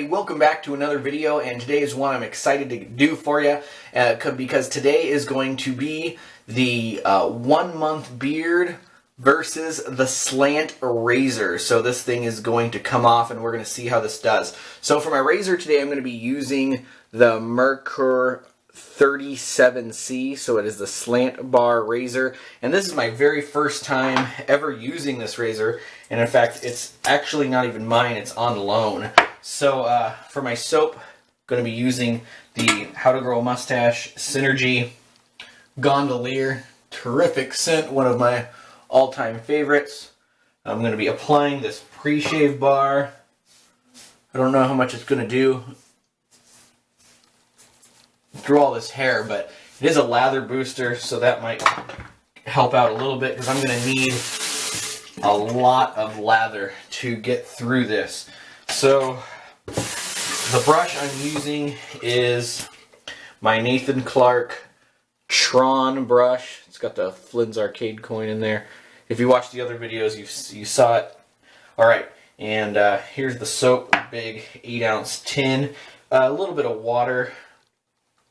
everybody, welcome back to another video, and today is one I'm excited to do for you because today is going to be the 1 month beard versus the slant razor. So this thing is going to come off and we're going to see how this does. So for my razor today I'm going to be using the Merkur 37C, so it is the slant bar razor, and this is my very first time ever using this razor, and in fact it's actually not even mine, it's on loan. So for my soap, I'm going to be using the How to Grow a Mustache Synergy Gondolier. Terrific scent, one of my all-time favorites. I'm going to be applying this pre-shave bar. I don't know how much it's going to do through all this hair, but it is a lather booster, so that might help out a little bit because I'm going to need a lot of lather to get through this. So the brush I'm using is my Nathan Clark Tron brush. It's got the Flynn's Arcade coin in there. If you watched the other videos, you saw it. Alright, and here's the soap, big 8-ounce tin. A little bit of water,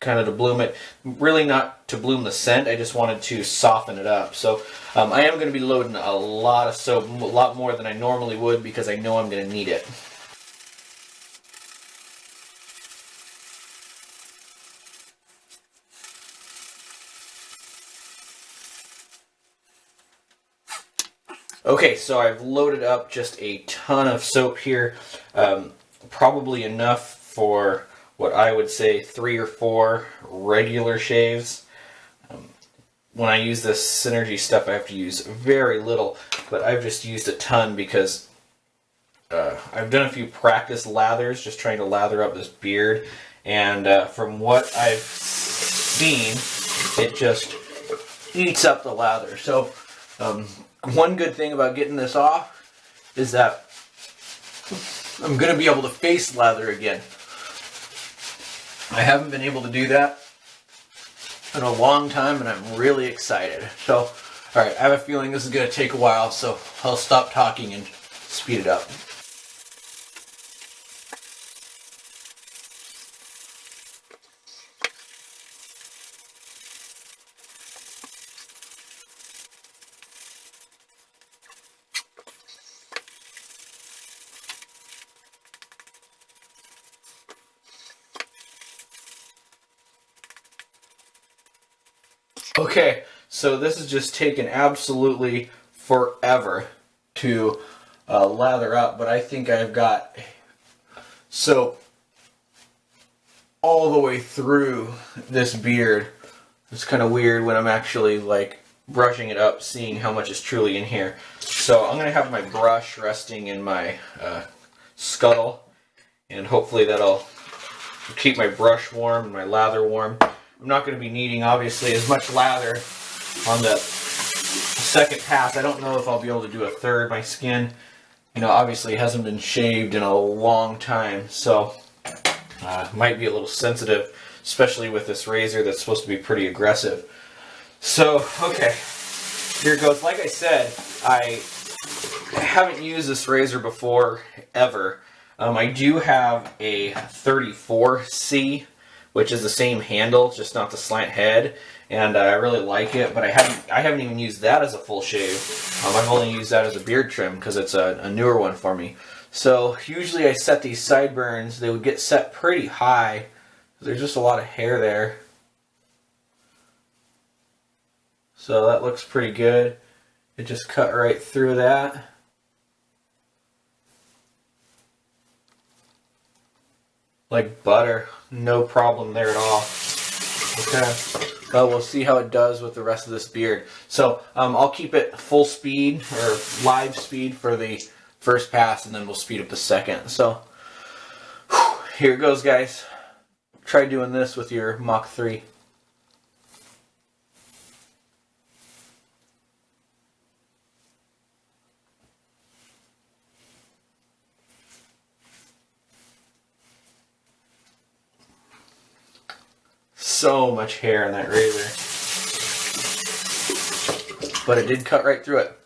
kind of to bloom it. Really not to bloom the scent, I just wanted to soften it up. So I am going to be loading a lot of soap, a lot more than I normally would because I know I'm going to need it. Okay, so I've loaded up just a ton of soap here, probably enough for what I would say 3 or 4 regular shaves. When I use this Synergy stuff, I have to use very little, but I've just used a ton because I've done a few practice lathers, just trying to lather up this beard, and from what I've seen, it just eats up the lather. So one good thing about getting this off is that I'm going to be able to face lather again. I haven't been able to do that in a long time, and I'm really excited. So, alright, I have a feeling this is going to take a while, so I'll stop talking and speed it up. Okay, so this has just taken absolutely forever to lather up, but I think I've got soap all the way through this beard. It's kind of weird when I'm actually like brushing it up, seeing how much is truly in here. So I'm going to have my brush resting in my scuttle, and hopefully that'll keep my brush warm and my lather warm. I'm not going to be needing, obviously, as much lather on the second pass. I don't know if I'll be able to do a third. My skin, obviously hasn't been shaved in a long time, so might be a little sensitive, especially with this razor that's supposed to be pretty aggressive. So, okay, here it goes. Like I said, I haven't used this razor before, ever. I do have a 34C, which is the same handle, just not the slant head, and I really like it, but I haven't even used that as a full shave. I've only used that as a beard trim because it's a newer one for me. So usually I set these sideburns, they would get set pretty high. There's just a lot of hair there. So that looks pretty good. It just cut right through that. Like butter. No problem there at all. Okay. Well, we'll see how it does with the rest of this beard. So I'll keep it full speed or live speed for the first pass, and then we'll speed up the second. So here it goes, guys. Try doing this with your Mach 3. So much hair in that razor, but it did cut right through it.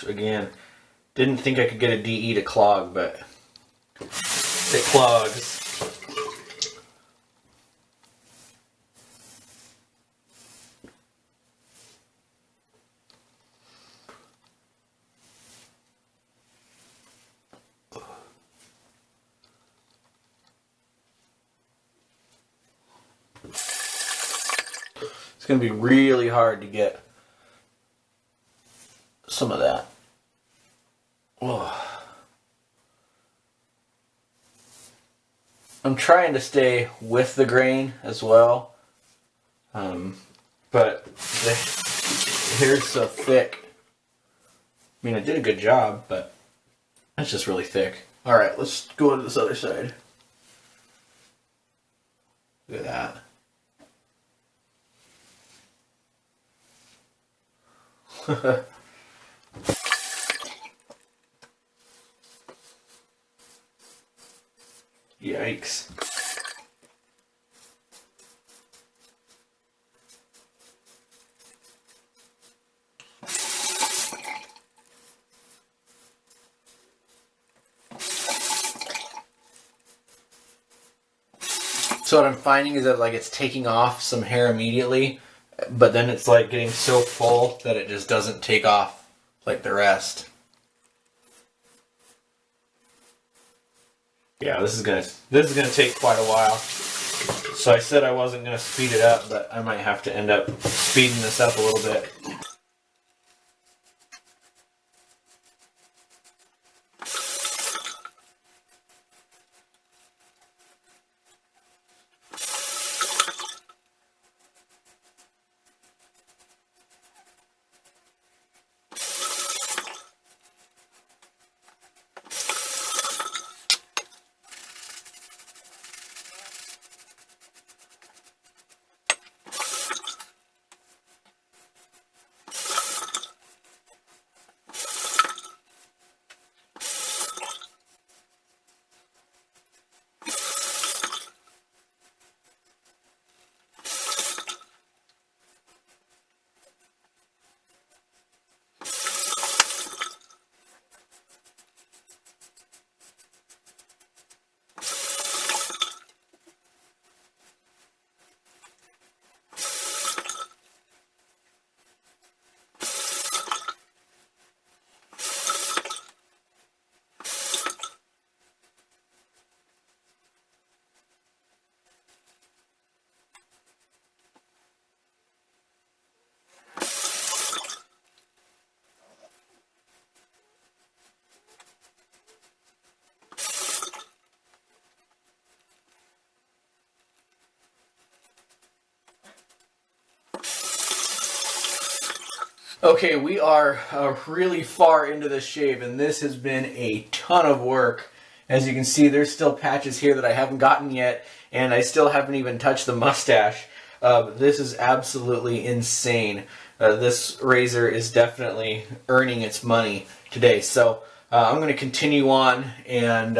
again. Didn't think I could get a DE to clog, but it clogs. It's going to be really hard to get some of that. Oh. I'm trying to stay with the grain as well, but the hair's so thick. I mean, I did a good job, but it's just really thick. Alright, let's go to this other side. Look at that. Yikes. So what I'm finding is that like it's taking off some hair immediately, but then it's like getting so full that it just doesn't take off like the rest. Yeah, this is gonna take quite a while. So I said I wasn't gonna speed it up, but I might have to end up speeding this up a little bit. Okay, we are really far into this shave, and this has been a ton of work. As you can see, there's still patches here that I haven't gotten yet, and I still haven't even touched the mustache. This is absolutely insane. This razor is definitely earning its money today. So I'm going to continue on and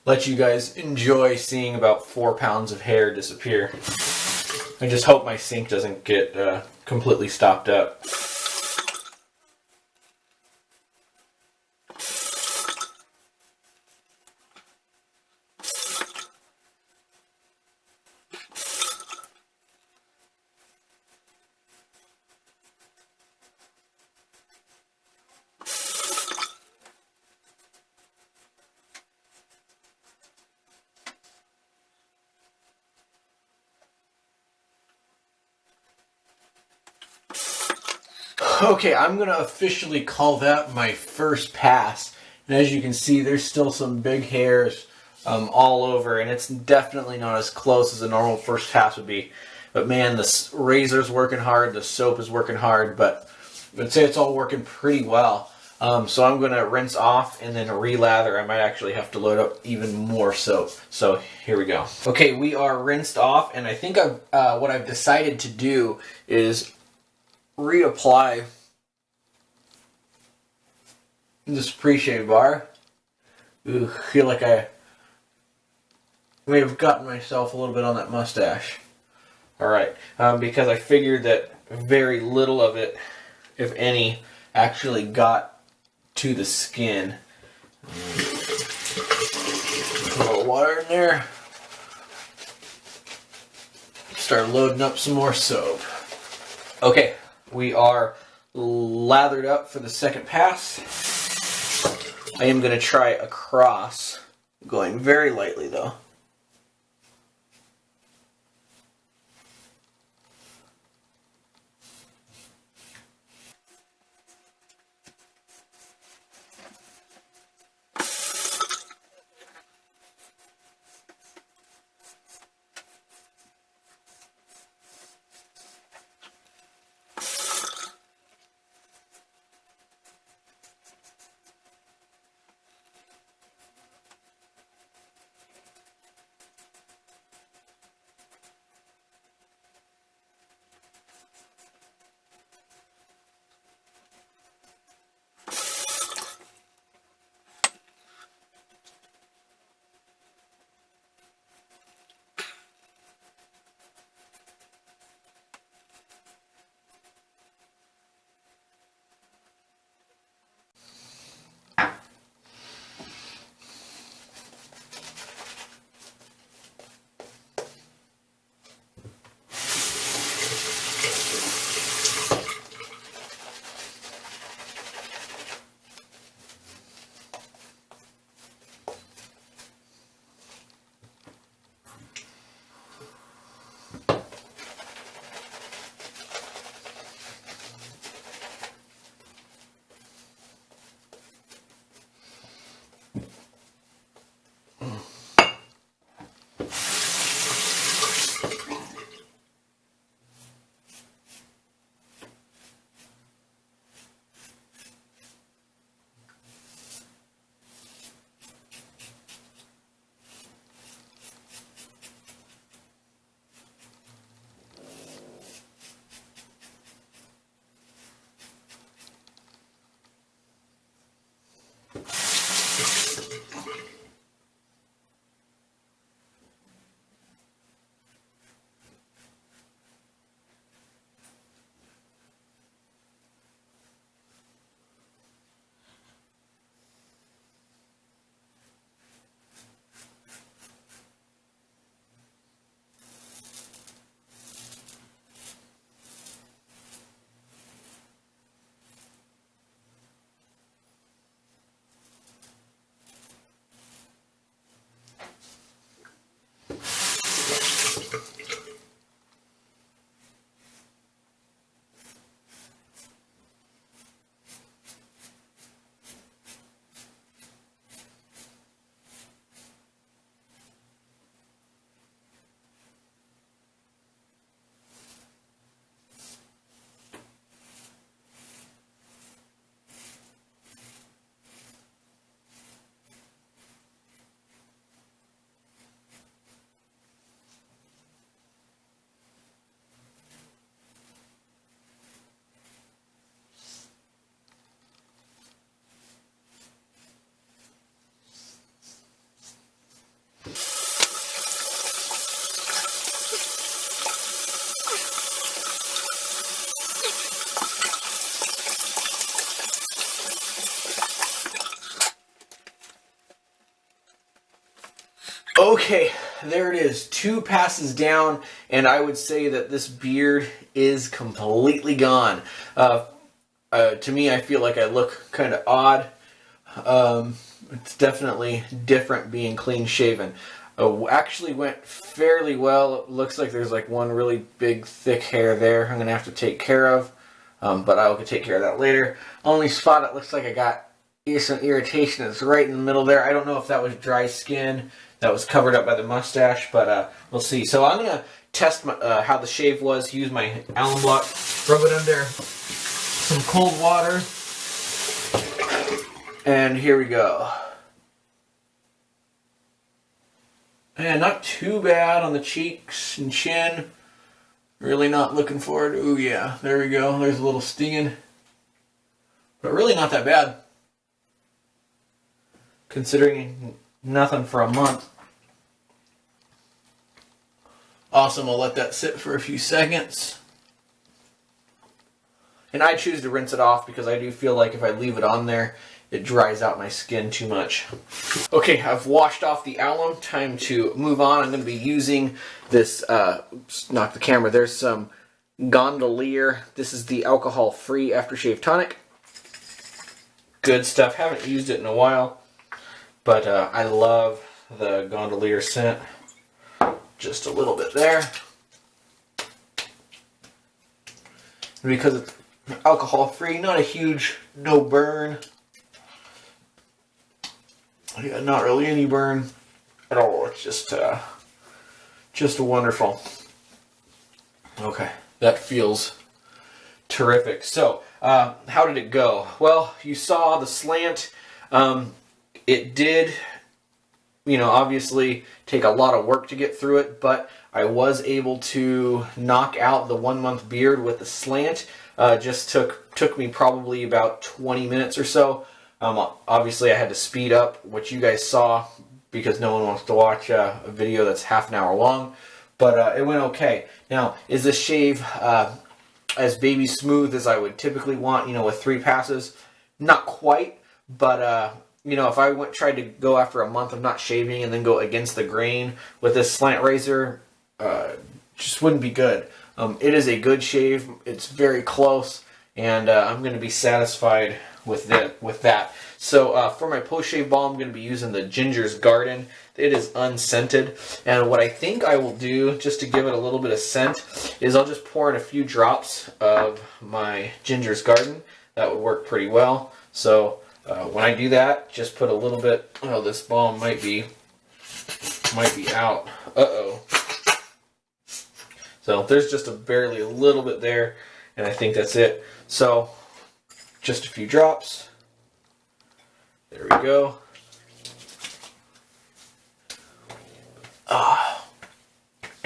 let you guys enjoy seeing about 4 pounds of hair disappear. I just hope my sink doesn't get completely stopped up. Okay, I'm going to officially call that my first pass. And as you can see, there's still some big hairs all over, and it's definitely not as close as a normal first pass would be. But man, the razor's working hard, the soap is working hard, but I'd say it's all working pretty well. So I'm going to rinse off and then re-lather. I might actually have to load up even more soap. So here we go. Okay, we are rinsed off, and I think what I've decided to do is reapply this pre-shave bar. Ooh, feel like I may have gotten myself a little bit on that mustache. Alright, because I figured that very little of it, if any, actually got to the skin. Put a little water in there. Start loading up some more soap. Okay, we are lathered up for the second pass. I am going to try across, going very lightly though. Okay, there it is. 2 passes down, and I would say that this beard is completely gone. To me, I feel like I look kind of odd. It's definitely different being clean shaven. Actually went fairly well. It looks like there's like one really big thick hair there I'm going to have to take care of. But I'll take care of that later. Only spot it looks like I got some irritation is right in the middle there. I don't know if that was dry skin that was covered up by the mustache, but we'll see. So I'm going to test how the shave was. Use my Allen block, rub it under some cold water, and here we go. And not too bad on the cheeks and chin. Really not looking forward. Ooh yeah, there we go. There's a little stinging. But really not that bad. Considering nothing for a month. Awesome, I'll let that sit for a few seconds. And I choose to rinse it off because I do feel like if I leave it on there, it dries out my skin too much. Okay, I've washed off the alum. Time to move on. I'm going to be using this, knock the camera, there's some Gondolier. This is the alcohol-free aftershave tonic. Good stuff. Haven't used it in a while, but I love the Gondolier scent. Just a little bit there. And because it's alcohol-free, not a huge no burn. Yeah, not really any burn at all. It's just wonderful. Okay, that feels terrific. So, how did it go? Well, you saw the slant. It did, obviously take a lot of work to get through it, but I was able to knock out the 1 month beard with the slant. Just took me probably about 20 minutes or so. Obviously, I had to speed up what you guys saw because no one wants to watch a video that's half an hour long. But it went okay. Now, is this shave as baby smooth as I would typically want, with 3 passes? Not quite, but if I tried to go after a month of not shaving and then go against the grain with this slant razor, just wouldn't be good. It is a good shave. It's very close, and I'm going to be satisfied with that. So for my post-shave balm, I'm going to be using the Ginger's Garden. It is unscented, and what I think I will do, just to give it a little bit of scent, is I'll just pour in a few drops of my Ginger's Garden. That would work pretty well. So when I do that, just put a little bit. Oh, this balm might be out. Uh-oh. So there's just barely a little bit there, and I think that's it. So just a few drops. There we go.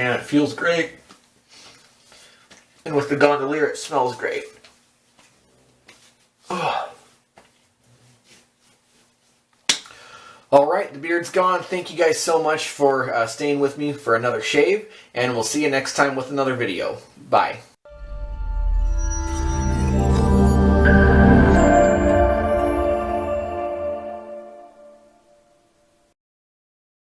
And it feels great. And with the Gondolier, it smells great. Alright, the beard's gone. Thank you guys so much for staying with me for another shave, and we'll see you next time with another video. Bye.